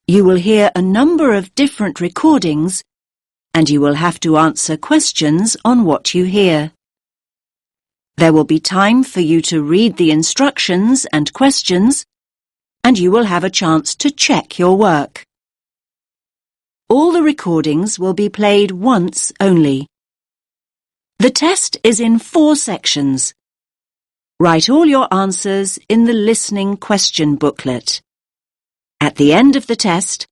You will hear a number of different recordings, and you will have to answer questions on what you hear. There will be time for you to read the instructions and questions, and you will have a chance to check your work. All the recordings will be played once only. The test is in 4 sections. Write all your answers in the listening question booklet. At the end of the test,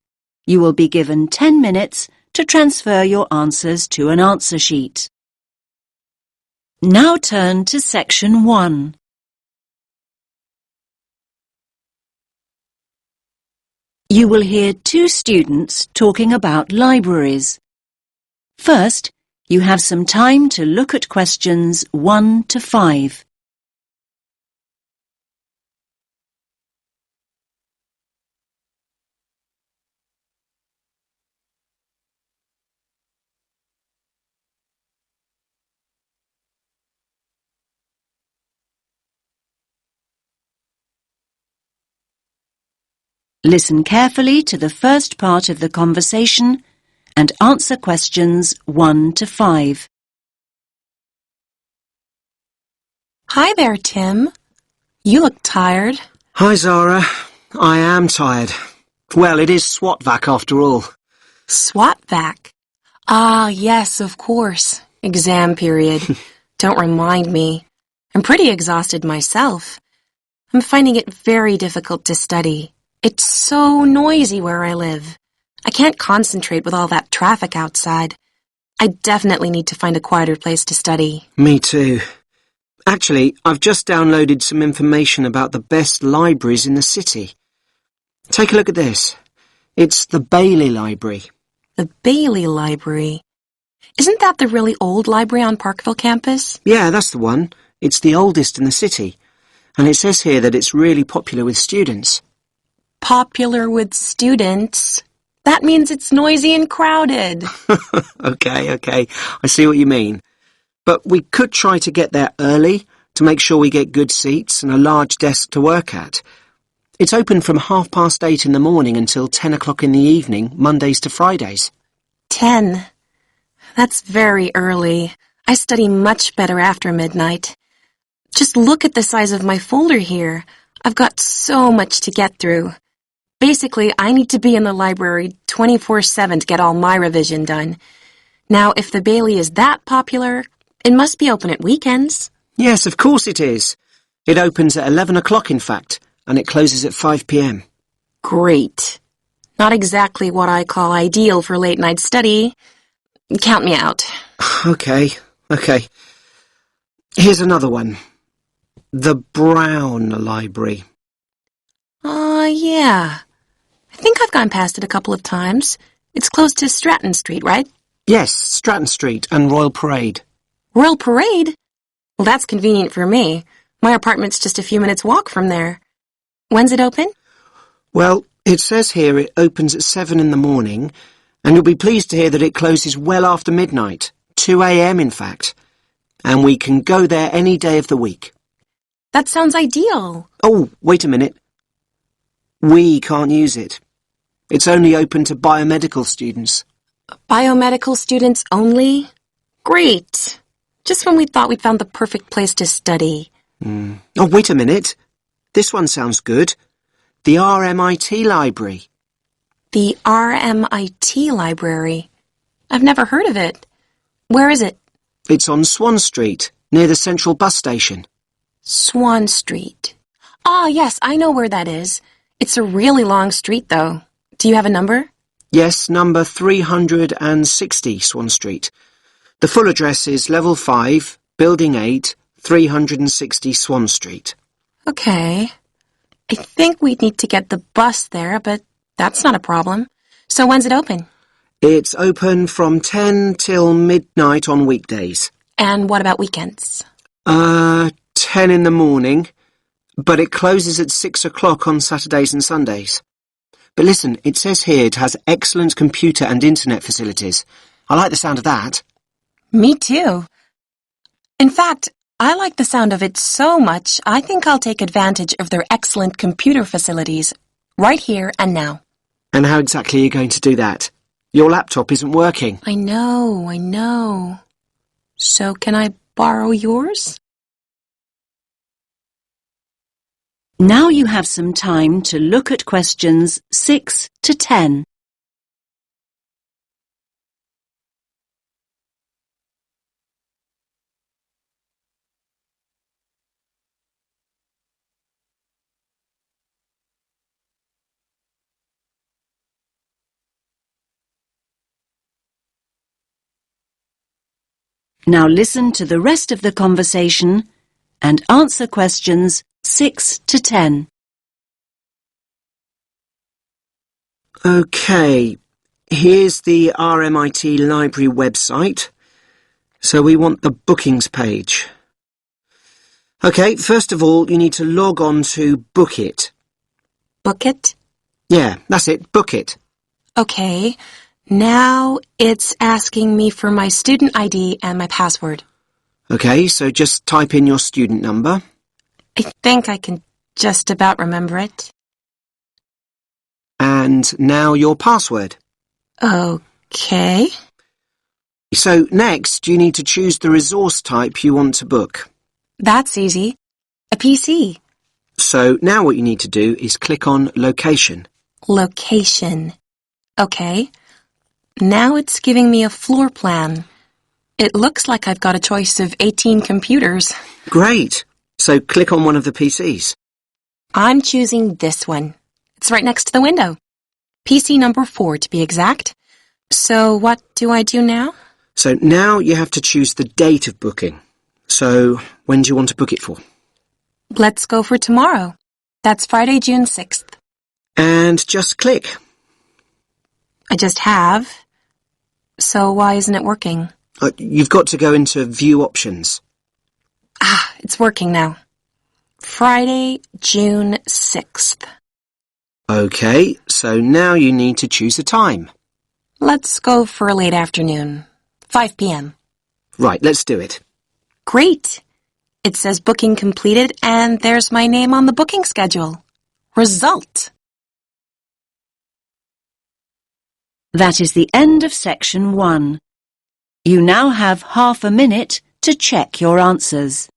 you will be given 10 minutes to transfer your answers to an answer sheet. Now turn to Section 1. You will hear 2 students talking about libraries. First, you have some time to look at questions 1 to 5. Listen carefully to the first part of the conversation and answer questions 1 to 5. Hi there, Tim. You look tired. Hi, Zara. I am tired. Well, it is SWAT-vac after all. SWAT-vac? Ah, yes, of course. Exam period. Don't remind me. I'm pretty exhausted myself. I'm finding it very difficult to study. It's so noisy where I live. I can't concentrate with all that traffic outside. I definitely need to find a quieter place to study. Me too. Actually, I've just downloaded some information about the best libraries in the city. Take a look at this. It's the Bailey Library. The Bailey Library? Isn't that the really old library on Parkville campus? Yeah, that's the one. It's the oldest in the city. And it says here that it's really popular with students. Popular with students? That means it's noisy and crowded. Okay. I see what you mean. But we could try to get there early to make sure we get good seats and a large desk to work at. It's open from 8:30 in the morning until 10 o'clock in the evening, Mondays to Fridays. 10. That's very early. I study much better after midnight. Just look at the size of my folder here. I've got so much to get through. Basically, I need to be in the library 24/7 to get all my revision done. Now, if the Bailey is that popular, it must be open at weekends. Yes, of course it is. It opens at 11 o'clock, in fact, and it closes at 5 p.m. Great. Not exactly what I call ideal for late-night study. Count me out. Okay. Here's another one. The Brown Library. Yeah. I think I've gone past it a couple of times. It's close to Stratton Street, right? Yes, Stratton Street and Royal Parade. Royal Parade? Well, that's convenient for me. My apartment's just a few minutes' walk from there. When's it open? Well, it says here it opens at 7 in the morning, and you'll be pleased to hear that it closes well after midnight, 2 a.m. in fact. And we can go there any day of the week. That sounds ideal. Oh, wait a minute. We can't use it. It's only open to biomedical students. Biomedical students only? Great. Just when we thought we'd found the perfect place to study. Oh, wait a minute. This one sounds good. The RMIT Library. The RMIT Library? I've never heard of it. Where is it? It's on Swan Street, near the Central Bus Station. Swan Street. Ah, yes, I know where that is. It's a really long street, though. Do you have a number? Yes, number 360 Swan Street. The full address is Level 5, Building 8, 360 Swan Street. Okay. I think we'd need to get the bus there, but that's not a problem. So when's it open? It's open from 10 till midnight on weekdays. And what about weekends? 10 in the morning, but it closes at 6 o'clock on Saturdays and Sundays. But listen, it says here it has excellent computer and internet facilities. I like the sound of that. Me too. In fact, I like the sound of it so much, I think I'll take advantage of their excellent computer facilities right here and now. And how exactly are you going to do that? Your laptop isn't working. I know. So can I borrow yours? Now you have some time to look at questions 6 to 10. Now listen to the rest of the conversation and answer questions 6 to 10. OK, here's the RMIT Library website. So we want the bookings page. OK, first of all, you need to log on to Book It. Book it? Yeah, that's it, Book It. Okay. Now it's asking me for my student ID and my password. OK, so just type in your student number. I think I can just about remember it. And now your password. Okay. So next, you need to choose the resource type you want to book. That's easy. A PC. So now what you need to do is click on Location. Location. Okay. Now it's giving me a floor plan. It looks like I've got a choice of 18 computers. Great! So click on one of the PCs. I'm choosing this one. It's right next to the window. PC number 4 to be exact. So what do I do now? So now you have to choose the date of booking. So when do you want to book it for? Let's go for tomorrow. That's Friday, June 6th. And just click. I just have. So why isn't it working? You've got to go into View Options. It's working now. Friday, June 6th. OK, so now you need to choose a time. Let's go for a late afternoon. 5 p.m. Right, let's do it. Great! It says booking completed and there's my name on the booking schedule. Result! That is the end of section 1. You now have half a minute to check your answers.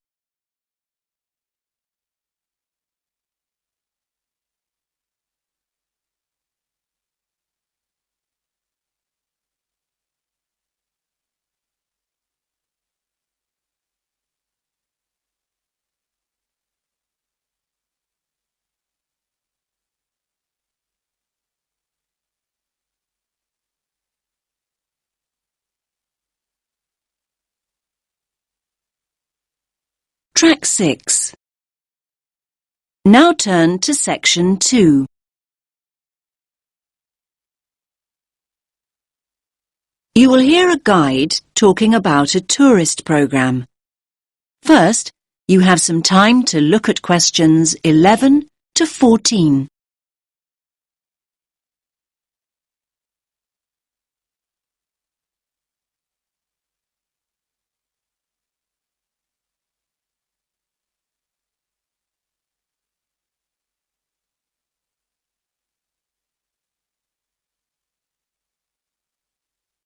Track 6. Now turn to section 2. You will hear a guide talking about a tourist program. First, you have some time to look at questions 11 to 14.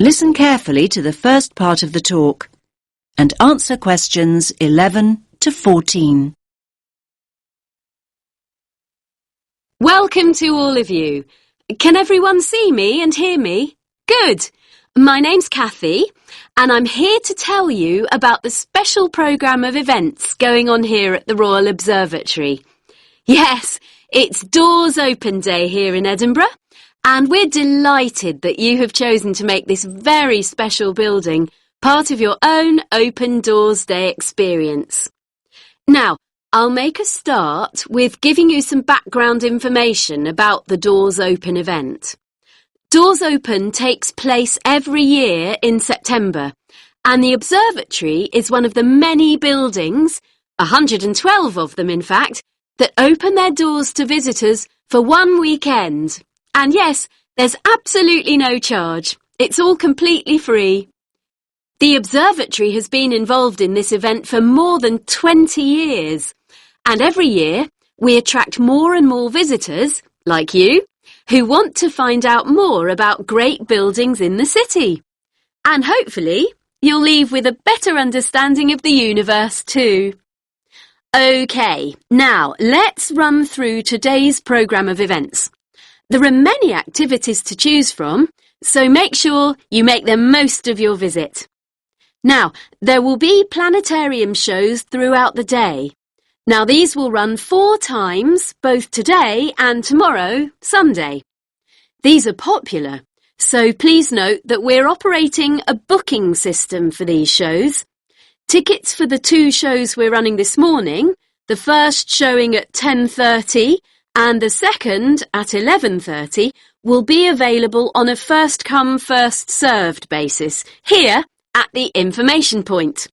Listen carefully to the first part of the talk and answer questions 11 to 14. Welcome to all of you. Can everyone see me and hear me? Good. My name's Kathy, and I'm here to tell you about the special programme of events going on here at the Royal Observatory. Yes, it's Doors Open Day here in Edinburgh, and we're delighted that you have chosen to make this very special building part of your own Open Doors Day experience. Now, I'll make a start with giving you some background information about the Doors Open event. Doors Open takes place every year in September, and the observatory is one of the many buildings, 112 of them in fact, that open their doors to visitors for one weekend. And yes, there's absolutely no charge. It's all completely free. The observatory has been involved in this event for more than 20 years. And every year, we attract more and more visitors, like you, who want to find out more about great buildings in the city. And hopefully, you'll leave with a better understanding of the universe too. OK, now let's run through today's programme of events. There are many activities to choose from, so make sure you make the most of your visit. Now, there will be planetarium shows throughout the day. Now, these will run 4 times, both today and tomorrow, Sunday. These are popular, so please note that we're operating a booking system for these shows. Tickets for the 2 shows we're running this morning, the first showing at 10:30 and the second at 11:30, will be available on a first-come, first-served basis here at the information point.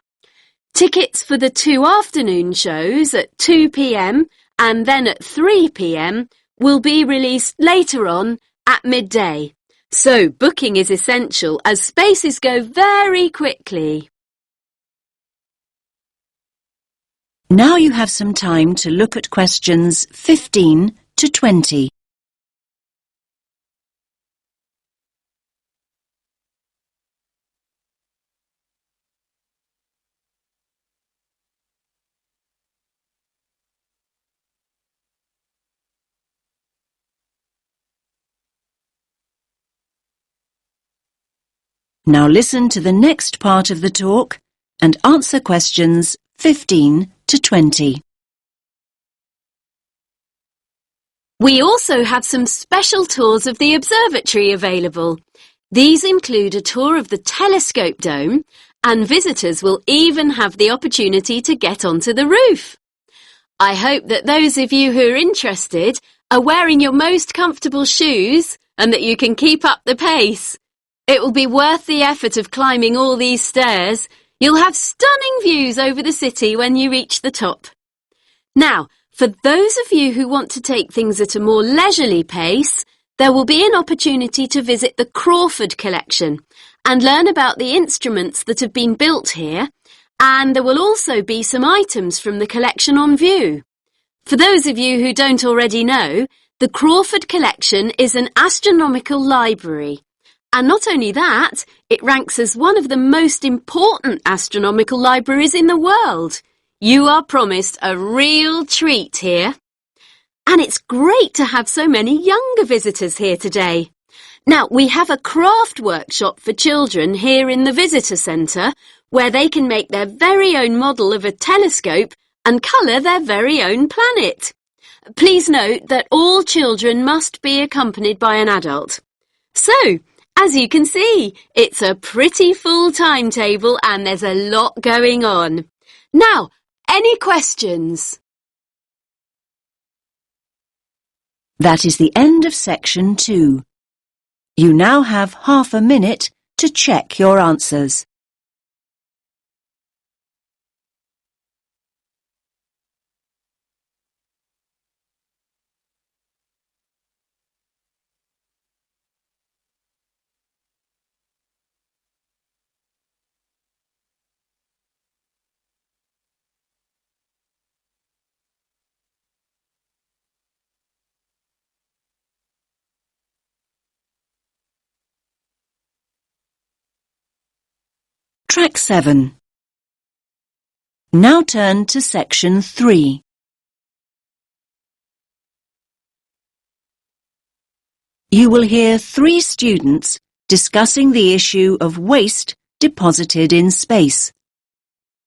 Tickets for the 2 afternoon shows at 2 p.m. and then at 3 p.m. will be released later on at midday. So booking is essential as spaces go very quickly. Now you have some time to look at questions 15 to 20. Now listen to the next part of the talk and answer questions 15 to 20. We also have some special tours of the observatory available. These include a tour of the telescope dome, and visitors will even have the opportunity to get onto the roof. I hope that those of you who are interested are wearing your most comfortable shoes and that you can keep up the pace. It will be worth the effort of climbing all these stairs. You'll have stunning views over the city when you reach the top. Now, for those of you who want to take things at a more leisurely pace, there will be an opportunity to visit the Crawford collection and learn about the instruments that have been built here, and there will also be some items from the collection on view. For those of you who don't already know, the Crawford collection is an astronomical library. And not only that, it ranks as one of the most important astronomical libraries in the world. You are promised a real treat here. And it's great to have so many younger visitors here today. Now, we have a craft workshop for children here in the visitor centre where they can make their very own model of a telescope and colour their very own planet. Please note that all children must be accompanied by an adult. So, as you can see, it's a pretty full timetable and there's a lot going on. Now, any questions? That is the end of section 2. You now have half a minute to check your answers. Track 7. Now turn to section 3. You will hear 3 students discussing the issue of waste deposited in space.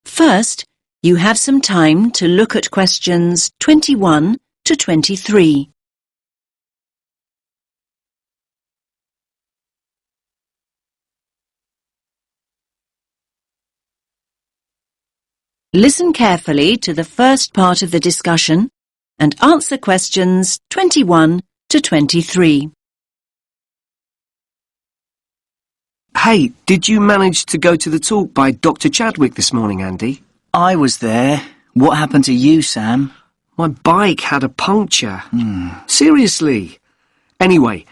First, you have some time to look at questions 21 to 23. Listen carefully to the first part of the discussion and answer questions 21 to 23. Hey, did you manage to go to the talk by Dr. Chadwick this morning, Andy? I was there. What happened to you, Sam? My bike had a puncture. Seriously. Anyway,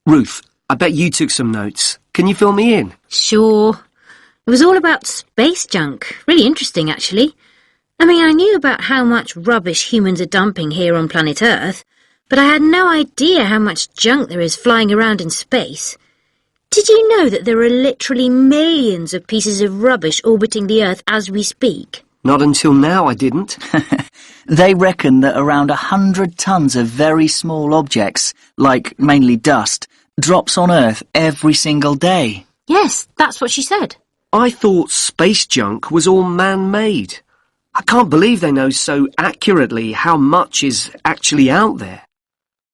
Ruth, I bet you took some notes. Can you fill me in? Sure. It was all about space junk. Really interesting, actually. I mean, I knew about how much rubbish humans are dumping here on planet Earth, but I had no idea how much junk there is flying around in space. Did you know that there are literally millions of pieces of rubbish orbiting the Earth as we speak? Not until now, I didn't. They reckon that around 100 tons of very small objects, like mainly dust, drops on Earth every single day. Yes, that's what she said. I thought space junk was all man-made. I can't believe they know so accurately how much is actually out there.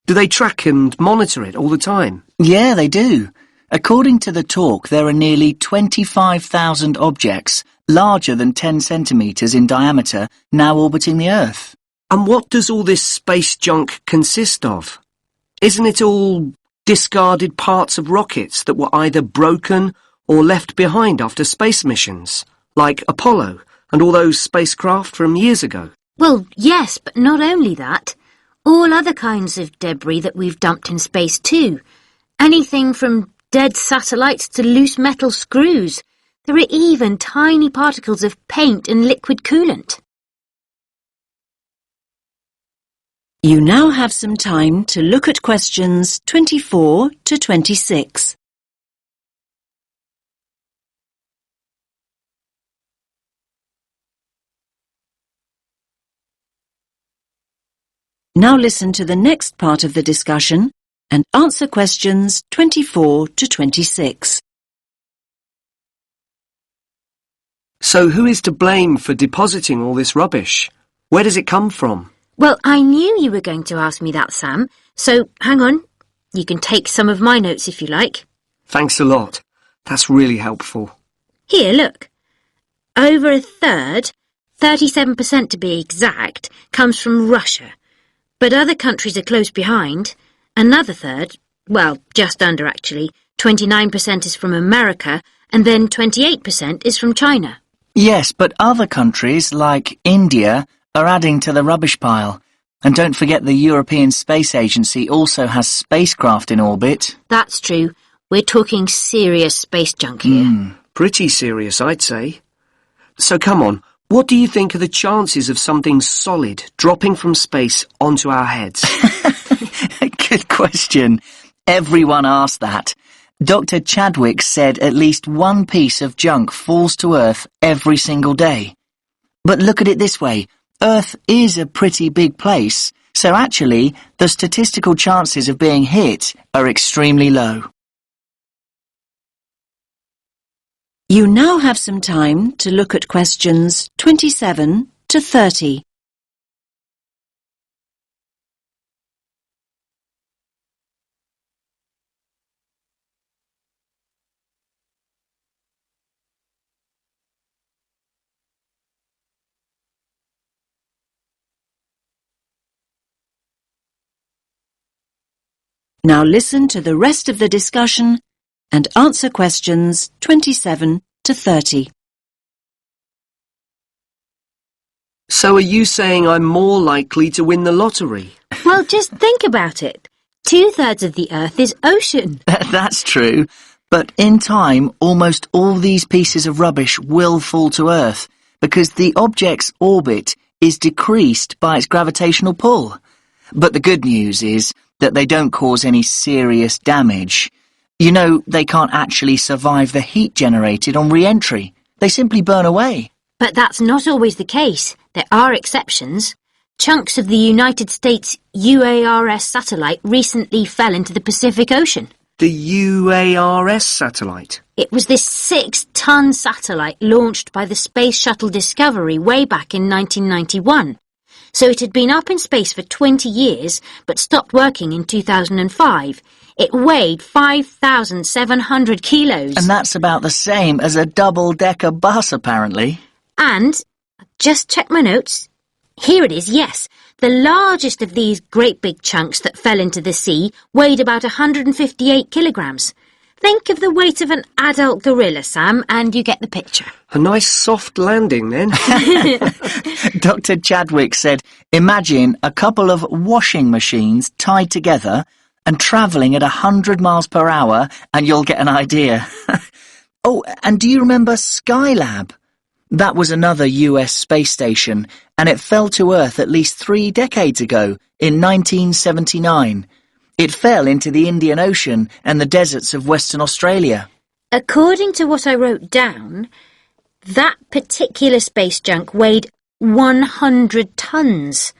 Do they track and monitor it all the time? Yeah, they do. According to the talk, there are nearly 25,000 objects, larger than 10 centimetres in diameter, now orbiting the Earth. And what does all this space junk consist of? Isn't it all discarded parts of rockets that were either broken or left behind after space missions, like Apollo and all those spacecraft from years ago? Well, yes, but not only that. All other kinds of debris that we've dumped in space too. Anything from dead satellites to loose metal screws. There are even tiny particles of paint and liquid coolant. You now have some time to look at questions 24 to 26. Now listen to the next part of the discussion and answer questions 24 to 26. So who is to blame for depositing all this rubbish? Where does it come from? Well, I knew you were going to ask me that, Sam, so hang on. You can take some of my notes if you like. Thanks a lot. That's really helpful. Here, look. Over a third, 37% to be exact, comes from Russia. But other countries are close behind. Another third, well, just under actually, 29% is from America, and then 28% is from China. Yes, but other countries, like India, are adding to the rubbish pile. And don't forget the European Space Agency also has spacecraft in orbit. That's true. We're talking serious space junk here. Pretty serious, I'd say. So come on, what do you think are the chances of something solid dropping from space onto our heads? Good question. Everyone asked that. Dr. Chadwick said at least one piece of junk falls to Earth every single day. But look at it this way. Earth is a pretty big place, so actually the statistical chances of being hit are extremely low. You now have some time to look at questions 27 to 30. Now listen to the rest of the discussion and answer questions 27 to 30. So are you saying I'm more likely to win the lottery? Well, just think about it. 2/3 of the Earth is ocean. That's true. But in time, almost all these pieces of rubbish will fall to Earth because the object's orbit is decreased by its gravitational pull. But the good news is that they don't cause any serious damage. You know, they can't actually survive the heat generated on re-entry. They simply burn away. But that's not always the case. There are exceptions. Chunks of the United States UARS satellite recently fell into the Pacific Ocean. The UARS satellite? It was this 6-ton satellite launched by the Space Shuttle Discovery way back in 1991. So it had been up in space for 20 years, but stopped working in 2005. It weighed 5,700 kilos. And that's about the same as a double-decker bus, apparently. And, just check my notes. Here it is, yes. The largest of these great big chunks that fell into the sea weighed about 158 kilograms. Think of the weight of an adult gorilla, Sam, and you get the picture. A nice soft landing, then. Dr. Chadwick said, imagine a couple of washing machines tied together and travelling at 100 miles per hour, and you'll get an idea. Oh, and do you remember Skylab? That was another US space station, and it fell to Earth at least 3 decades ago, in 1979. It fell into the Indian Ocean and the deserts of Western Australia. According to what I wrote down, that particular space junk weighed 100 tons.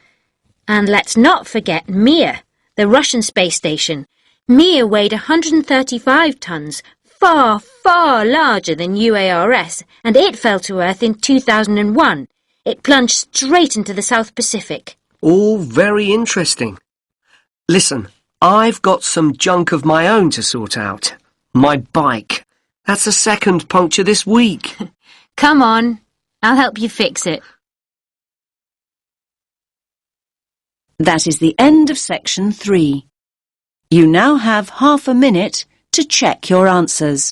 And let's not forget Mir, the Russian space station. Mir weighed 135 tons, far, far larger than UARS, and it fell to Earth in 2001. It plunged straight into the South Pacific. All very interesting. Listen, I've got some junk of my own to sort out. My bike. That's the second puncture this week. Come on, I'll help you fix it. That is the end of section 3. You now have half a minute to check your answers.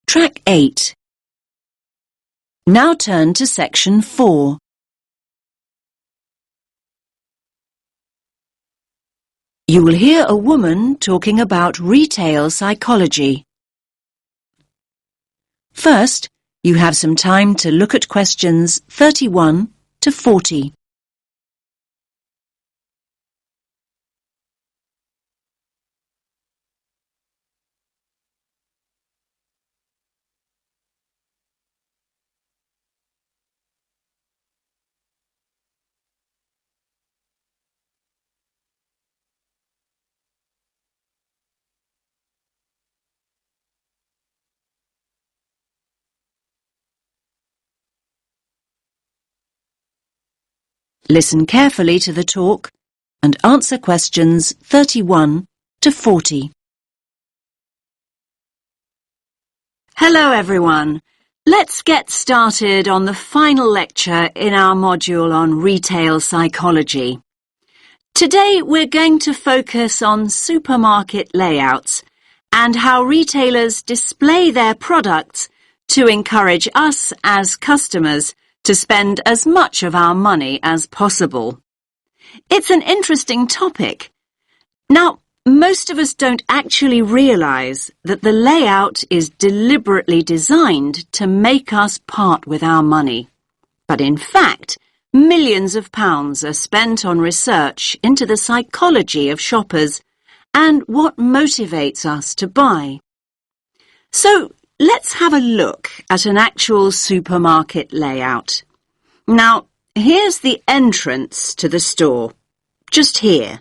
Track 8. Now turn to section 4. You will hear a woman talking about retail psychology. First, you have some time to look at questions 31 to 40. Listen carefully to the talk and answer questions 31 to 40. Hello everyone. Let's get started on the final lecture in our module on retail psychology. Today we're going to focus on supermarket layouts and how retailers display their products to encourage us as customers to spend as much of our money as possible. It's an interesting topic. Now, most of us don't actually realise that the layout is deliberately designed to make us part with our money. But in fact, millions of pounds are spent on research into the psychology of shoppers and what motivates us to buy. So, let's have a look at an actual supermarket layout. Now, here's the entrance to the store, just here.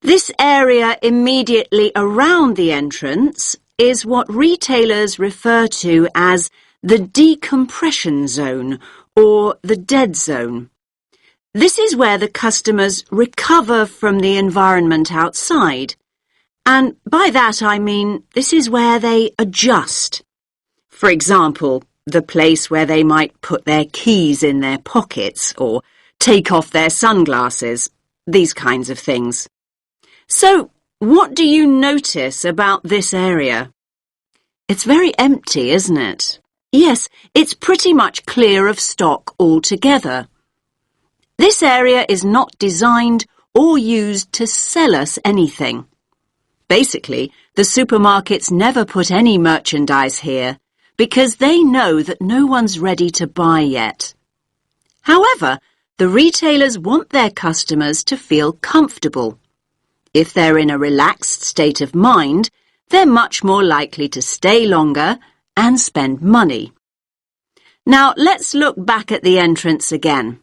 This area immediately around the entrance is what retailers refer to as the decompression zone or the dead zone. This is where the customers recover from the environment outside. And by that I mean this is where they adjust. For example, the place where they might put their keys in their pockets or take off their sunglasses, these kinds of things. So, what do you notice about this area? It's very empty, isn't it? Yes, it's pretty much clear of stock altogether. This area is not designed or used to sell us anything. Basically, the supermarkets never put any merchandise here because they know that no one's ready to buy yet. However, the retailers want their customers to feel comfortable. If they're in a relaxed state of mind, they're much more likely to stay longer and spend money. Now, let's look back at the entrance again.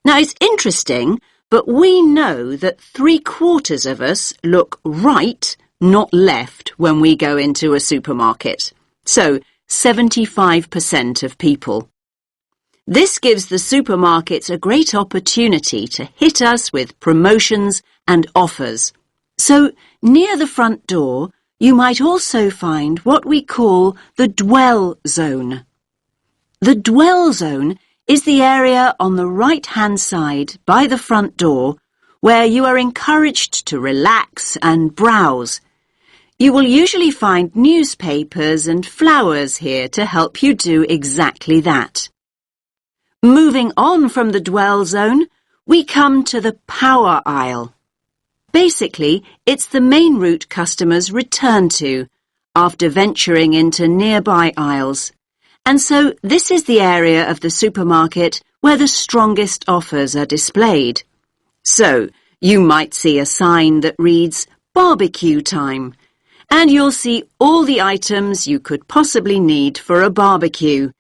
Now, it's interesting, but we know that 3/4 of us look right, not left, when we go into a supermarket. So, 75% of people. This gives the supermarkets a great opportunity to hit us with promotions and offers. So, near the front door, you might also find what we call the dwell zone. The dwell zone is the area on the right-hand side by the front door where you are encouraged to relax and browse. You will usually find newspapers and flowers here to help you do exactly that. Moving on from the dwell zone, we come to the power aisle. Basically, it's the main route customers return to after venturing into nearby aisles. And so this is the area of the supermarket where the strongest offers are displayed. So, you might see a sign that reads barbecue time, and you'll see all the items you could possibly need for a barbecue.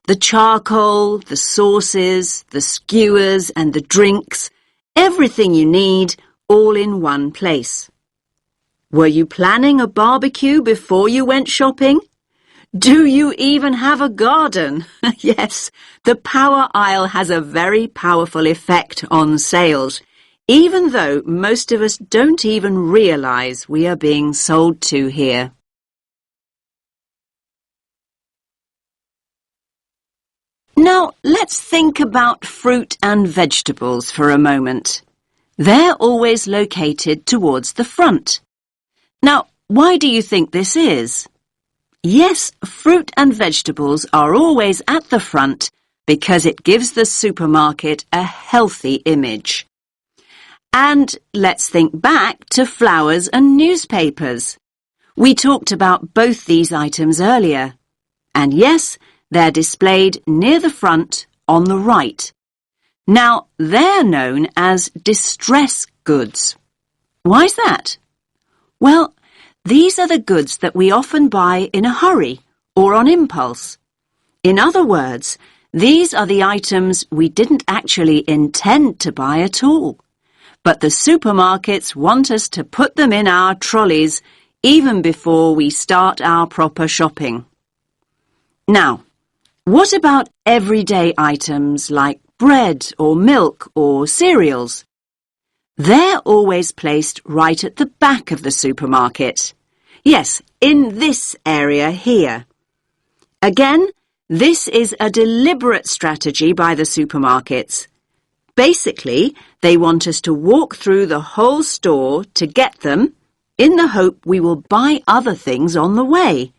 The charcoal, the sauces, the skewers and the drinks, everything you need, all in one place. Were you planning a barbecue before you went shopping? Do you even have a garden? Yes, the power aisle has a very powerful effect on sales, even though most of us don't even realize we are being sold to here. Now, let's think about fruit and vegetables for a moment. They're always located towards the front. Now, why do you think this is? Yes, fruit and vegetables are always at the front because it gives the supermarket a healthy image. And let's think back to flowers and newspapers. We talked about both these items earlier. And yes, they're displayed near the front on the right. Now, they're known as distress goods. Why's that? Well, these are the goods that we often buy in a hurry or on impulse. In other words, these are the items we didn't actually intend to buy at all. But the supermarkets want us to put them in our trolleys even before we start our proper shopping. Now, what about everyday items like bread or milk or cereals? They're always placed right at the back of the supermarket. Yes, in this area here. Again, this is a deliberate strategy by the supermarkets. Basically, they want us to walk through the whole store to get them in the hope we will buy other things on the way.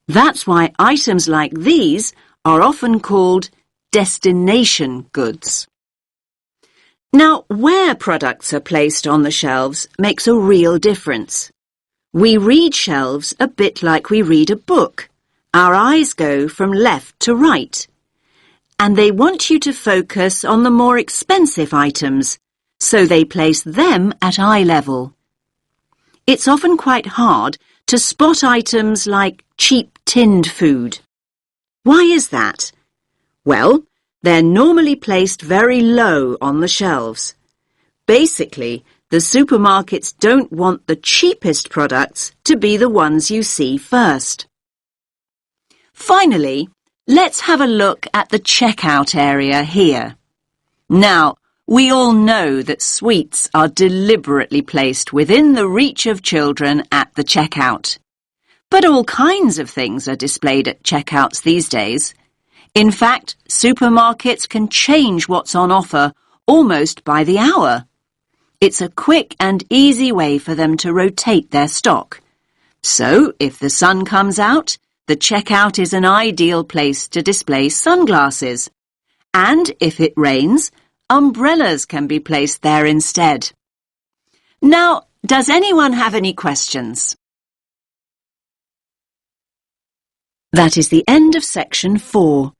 That's why items like these are often called destination goods. Now, where products are placed on the shelves makes a real difference. We read shelves a bit like we read a book. Our eyes go from left to right. And they want you to focus on the more expensive items, so they place them at eye level. It's often quite hard to spot items like cheap tinned food. Why is that? Well, they're normally placed very low on the shelves. Basically, the supermarkets don't want the cheapest products to be the ones you see first. Finally, let's have a look at the checkout area here. Now, we all know that sweets are deliberately placed within the reach of children at the checkout. But all kinds of things are displayed at checkouts these days. In fact, supermarkets can change what's on offer almost by the hour. It's a quick and easy way for them to rotate their stock. So, if the sun comes out, the checkout is an ideal place to display sunglasses. And if it rains, umbrellas can be placed there instead. Now, does anyone have any questions? That is the end of section 4.